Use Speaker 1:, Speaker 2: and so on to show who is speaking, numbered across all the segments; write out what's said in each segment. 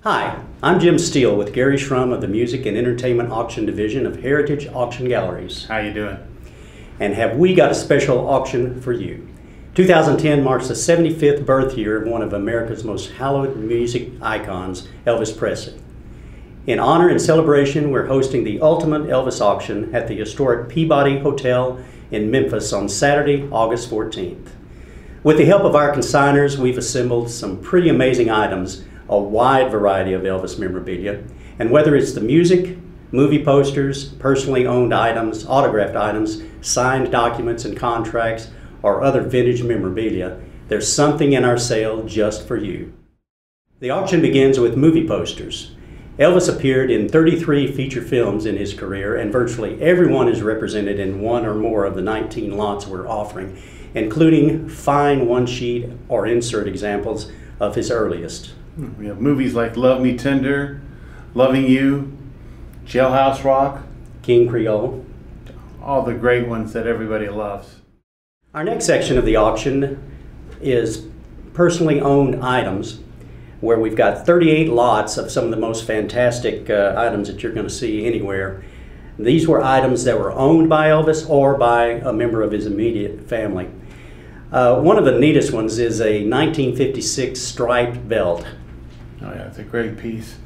Speaker 1: Hi, I'm Jim Steele with Gary Schrum of the Music and Entertainment Auction Division of Heritage Auction Galleries.
Speaker 2: How you doing?
Speaker 1: And have we got a special auction for you? 2010 marks the 75th birth year of one of America's most hallowed music icons, Elvis Presley. In honor and celebration, we're hosting the ultimate Elvis auction at the historic Peabody Hotel in Memphis on Saturday, August 14th. With the help of our consigners, we've assembled some pretty amazing items, a wide variety of Elvis memorabilia, and whether it's the music, movie posters, personally owned items, autographed items, signed documents and contracts, or other vintage memorabilia, there's something in our sale just for you. The auction begins with movie posters. Elvis appeared in 33 feature films in his career, and virtually everyone is represented in one or more of the 19 lots we're offering, including fine one-sheet or insert examples of his earliest.
Speaker 2: We have movies like Love Me Tender, Loving You, Jailhouse Rock,
Speaker 1: King Creole.
Speaker 2: All the great ones that everybody loves.
Speaker 1: Our next section of the auction is personally owned items, where we've got 38 lots of some of the most fantastic items that you're going to see anywhere. These were items that were owned by Elvis or by a member of his immediate family. One of the neatest ones is a 1956 striped belt.
Speaker 2: Oh yeah, it's a great piece.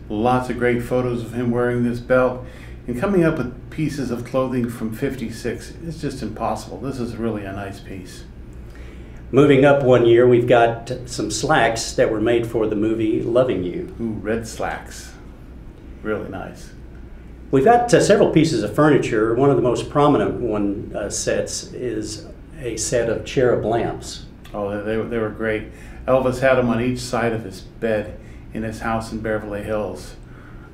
Speaker 2: Lots of great photos of him wearing this belt. And coming up with pieces of clothing from '56 is just impossible. This is really a nice piece.
Speaker 1: Moving up one year, we've got some slacks that were made for the movie Loving You.
Speaker 2: Ooh, red slacks. Really nice.
Speaker 1: We've got several pieces of furniture. One of the most prominent sets is a set of cherub lamps.
Speaker 2: Oh, they were great. Elvis had them on each side of his bed in his house in Beverly Hills.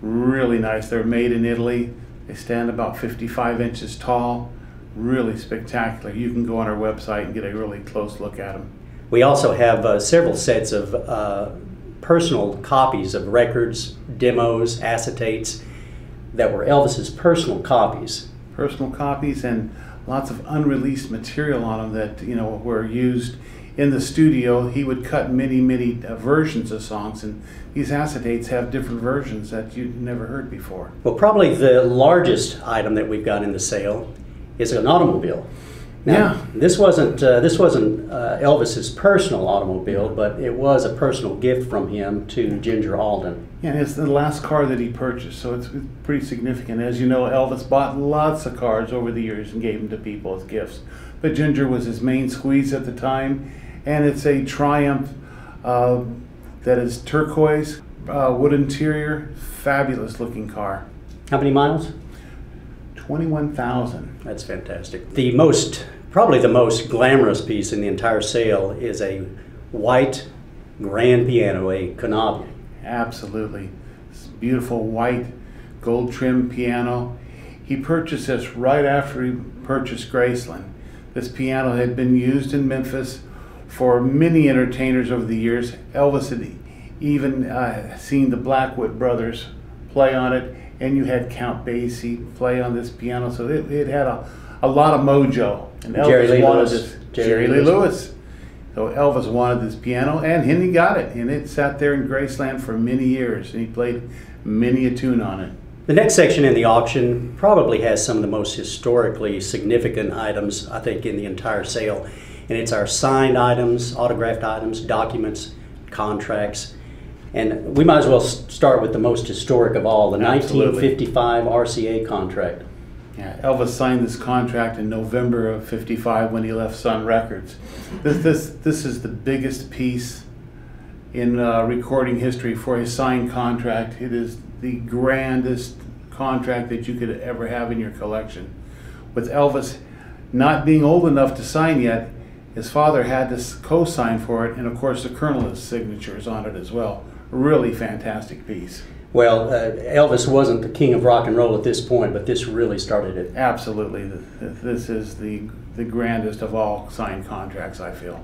Speaker 2: Really nice. They're made in Italy. They stand about 55 inches tall. Really spectacular. You can go on our website and get a really close look at them.
Speaker 1: We also have several sets of personal copies of records, demos, acetates that were Elvis's personal copies.
Speaker 2: Personal copies and lots of unreleased material on them that, you know, were used in the studio. He would cut many versions of songs, and these acetates have different versions that you'd never heard before.
Speaker 1: Well, probably the largest item that we've got in the sale is an automobile. Now,
Speaker 2: yeah.
Speaker 1: This wasn't Elvis's personal automobile, but it was a personal gift from him to Ginger Alden.
Speaker 2: Yeah, and it's the last car that he purchased, so it's pretty significant. As you know, Elvis bought lots of cars over the years and gave them to people as gifts. But Ginger was his main squeeze at the time, and it's a Triumph that is turquoise, wood interior, fabulous looking car.
Speaker 1: How many miles?
Speaker 2: 21,000.
Speaker 1: That's fantastic. Probably the most glamorous piece in the entire sale is a white grand piano, a Canavia.
Speaker 2: Absolutely. This beautiful white gold trim piano. He purchased this right after he purchased Graceland. This piano had been used in Memphis for many entertainers over the years. Elvis had even seen the Blackwood brothers play on it, and you had Count Basie play on this piano, so it had a lot of mojo. And Elvis wanted this. Jerry Lee Lewis. So Elvis wanted this piano, and he got it, and it sat there in Graceland for many years, and he played many a tune on it.
Speaker 1: The next section in the auction probably has some of the most historically significant items, I think, in the entire sale. And it's our signed items, autographed items, documents, contracts. And we might as well start with the most historic of all, the
Speaker 2: Absolutely.
Speaker 1: 1955 RCA contract.
Speaker 2: Yeah, Elvis signed this contract in November of '55 when he left Sun Records. This is the biggest piece in recording history for a signed contract. It is the grandest contract that you could ever have in your collection. With Elvis not being old enough to sign yet, his father had to co-sign for it, and of course the Colonel's signature is on it as well. Really fantastic piece.
Speaker 1: Well, Elvis wasn't the king of rock and roll at this point, but this really started it.
Speaker 2: Absolutely. This is the grandest of all signed contracts, I feel.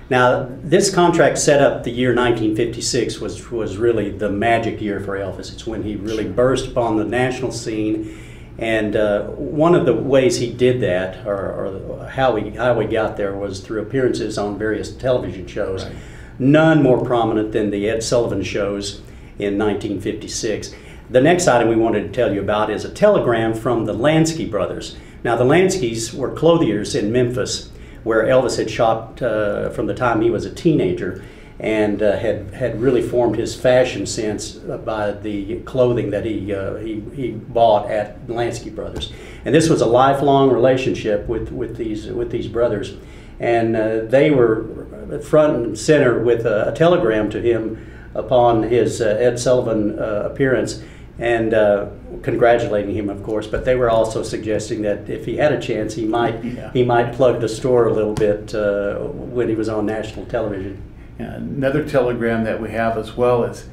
Speaker 1: Now, this contract set up the year 1956 was really the magic year for Elvis. It's when he really burst upon the national scene, and one of the ways he did that, or how we got there, was through appearances on various television shows. Right. None more prominent than the Ed Sullivan shows, in 1956. The next item we wanted to tell you about is a telegram from the Lansky brothers. Now, the Lanskys were clothiers in Memphis, where Elvis had shopped from the time he was a teenager, and had really formed his fashion sense by the clothing that he bought at Lansky Brothers. And this was a lifelong relationship with these brothers, and they were front and center with a telegram to him upon his Ed Sullivan appearance, and congratulating him, of course. But they were also suggesting that if he had a chance, he might plug the store a little bit when he was on national television.
Speaker 2: Another telegram that we have as well is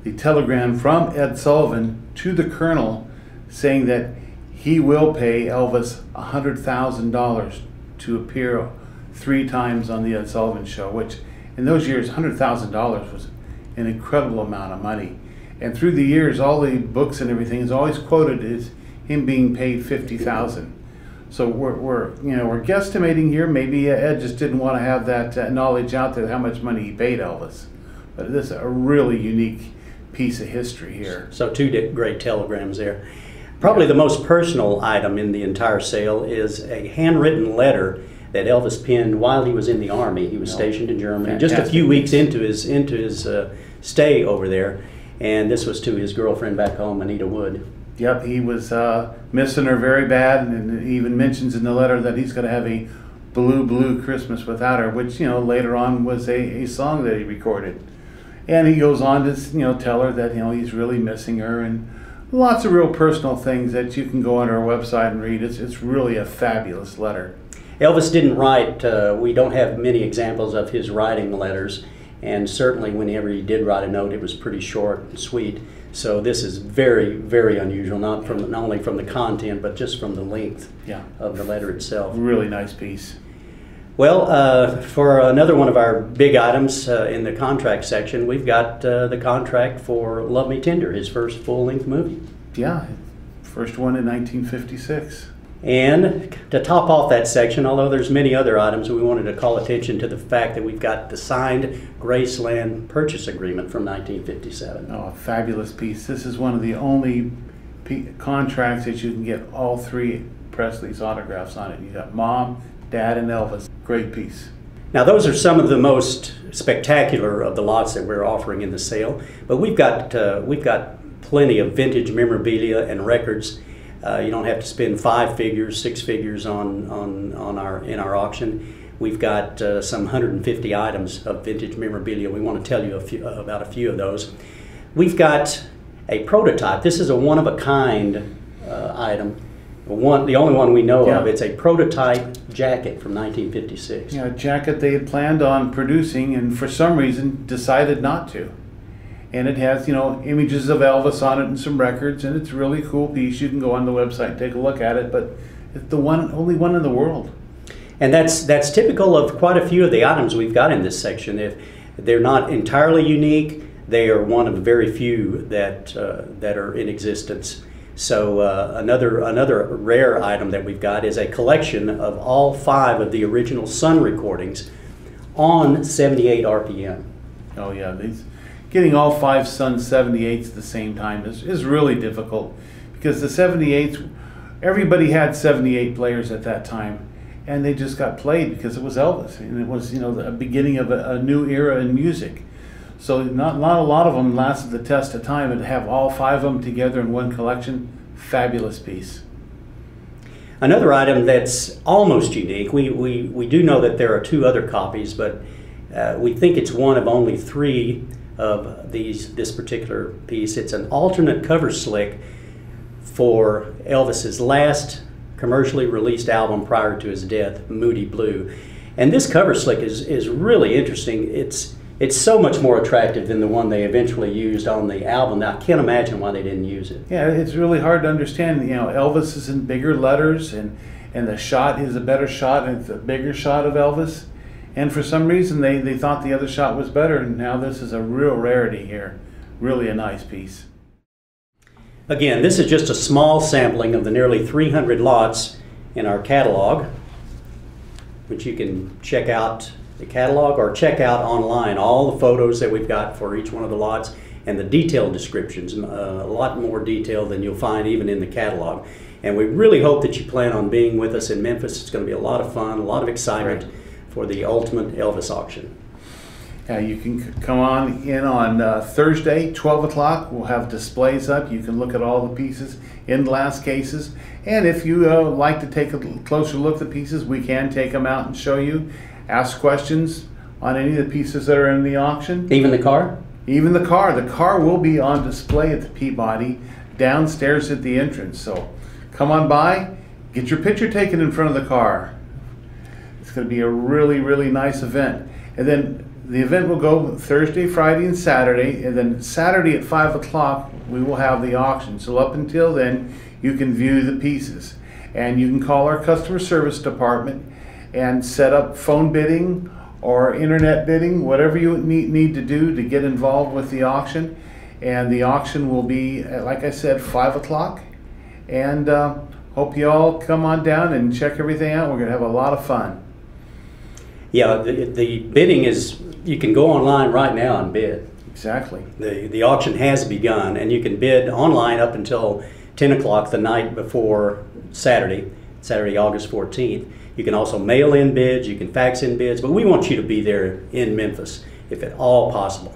Speaker 2: the telegram from Ed Sullivan to the Colonel, saying that he will pay Elvis $100,000 to appear 3 times on the Ed Sullivan Show, which in those years $100,000 was an incredible amount of money. And through the years, all the books and everything is always quoted as him being paid $50,000. So we're guesstimating here. Maybe Ed just didn't want to have that knowledge out there how much money he paid Elvis. But this is a really unique piece of history here.
Speaker 1: So 2 great telegrams there. Probably the most personal item in the entire sale is a handwritten letter that Elvis penned while he was in the Army. He was stationed in Germany,
Speaker 2: Fantastic.
Speaker 1: just a few weeks into his stay over there, and this was to his girlfriend back home, Anita Wood.
Speaker 2: Yep, he was missing her very bad, and he even mentions in the letter that he's going to have a blue Christmas without her, which later on was a song that he recorded. And he goes on to tell her that he's really missing her, and lots of real personal things that you can go on our website and read. It's really a fabulous letter.
Speaker 1: Elvis didn't write, we don't have many examples of his writing letters, and certainly whenever he did write a note, it was pretty short and sweet. So this is very, very unusual, not only from the content, but just from the length of the letter itself.
Speaker 2: Really nice piece.
Speaker 1: Well, for another one of our big items in the contract section, we've got the contract for Love Me Tender, his first full-length movie.
Speaker 2: Yeah, first one in 1956.
Speaker 1: And to top off that section, although there's many other items, we wanted to call attention to the fact that we've got the signed Graceland purchase agreement from 1957.
Speaker 2: Oh, a fabulous piece. This is one of the only contracts that you can get all 3 Presley's autographs on it. You got Mom, Dad, and Elvis. Great piece.
Speaker 1: Now, those are some of the most spectacular of the lots that we're offering in the sale, but we've got plenty of vintage memorabilia and records. You don't have to spend 5 figures, 6 figures in our auction. We've got some 150 items of vintage memorabilia. We want to tell you about a few of those. We've got a prototype. This is a one-of-a-kind item. The only one we know of. It's a prototype jacket from 1956.
Speaker 2: A jacket they had planned on producing and for some reason decided not to. And it has, images of Elvis on it and some records, and it's a really cool piece. You can go on the website and take a look at it, but it's the only one in the world.
Speaker 1: And that's typical of quite a few of the items we've got in this section. If they're not entirely unique, they are one of the very few that are in existence. So another rare item that we've got is a collection of all 5 of the original Sun recordings on 78 RPM.
Speaker 2: Oh yeah, getting all 5 Sun 78s at the same time is really difficult, because the 78s, everybody had 78 players at that time, and they just got played because it was Elvis, and it was the beginning of a new era in music. So not a lot of them lasted the test of time, and to have all 5 of them together in one collection, fabulous piece.
Speaker 1: Another item that's almost unique, we do know that there are 2 other copies, but we think it's one of only 3 of this particular piece. It's an alternate cover slick for Elvis's last commercially released album prior to his death, Moody Blue. And this cover slick is really interesting. It's so much more attractive than the one they eventually used on the album. Now, I can't imagine why they didn't use it.
Speaker 2: Yeah, it's really hard to understand. Elvis is in bigger letters, and the shot is a better shot, and it's a bigger shot of Elvis. And for some reason, they thought the other shot was better, and now this is a real rarity here. Really a nice piece.
Speaker 1: Again, this is just a small sampling of the nearly 300 lots in our catalog, which you can check out the catalog or check out online all the photos that we've got for each one of the lots and the detailed descriptions, a lot more detail than you'll find even in the catalog. And we really hope that you plan on being with us in Memphis. It's going to be a lot of fun, a lot of excitement for the ultimate Elvis auction.
Speaker 2: You can come on in on Thursday, 12 o'clock. We'll have displays up. You can look at all the pieces in glass cases. And if you like to take a closer look at the pieces, we can take them out and show you. Ask questions on any of the pieces that are in the auction.
Speaker 1: Even the car?
Speaker 2: Even the car. The car will be on display at the Peabody downstairs at the entrance. So come on by, get your picture taken in front of the car. It's going to be a really, really nice event. And then the event will go Thursday, Friday, and Saturday, and then Saturday at 5 o'clock we will have the auction. So up until then, you can view the pieces. And you can call our customer service department and set up phone bidding or internet bidding, whatever you need to do to get involved with the auction. And the auction will be, like I said, 5 o'clock. And hope you all come on down and check everything out. We're going to have a lot of fun.
Speaker 1: Yeah, the bidding is, you can go online right now and bid.
Speaker 2: Exactly.
Speaker 1: The auction has begun, and you can bid online up until 10 o'clock the night before Saturday, August 14th. You can also mail in bids, you can fax in bids, but we want you to be there in Memphis, if at all possible.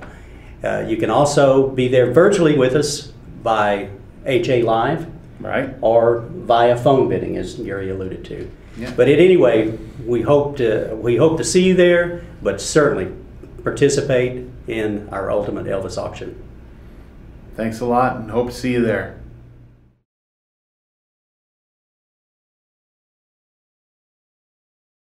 Speaker 1: You can also be there virtually with us by HA Live,
Speaker 2: right,
Speaker 1: or via phone bidding, as Gary alluded to.
Speaker 2: Yeah.
Speaker 1: But anyway, we hope to see you there, but certainly participate in our ultimate Elvis auction.
Speaker 2: Thanks a lot, and hope to see you there.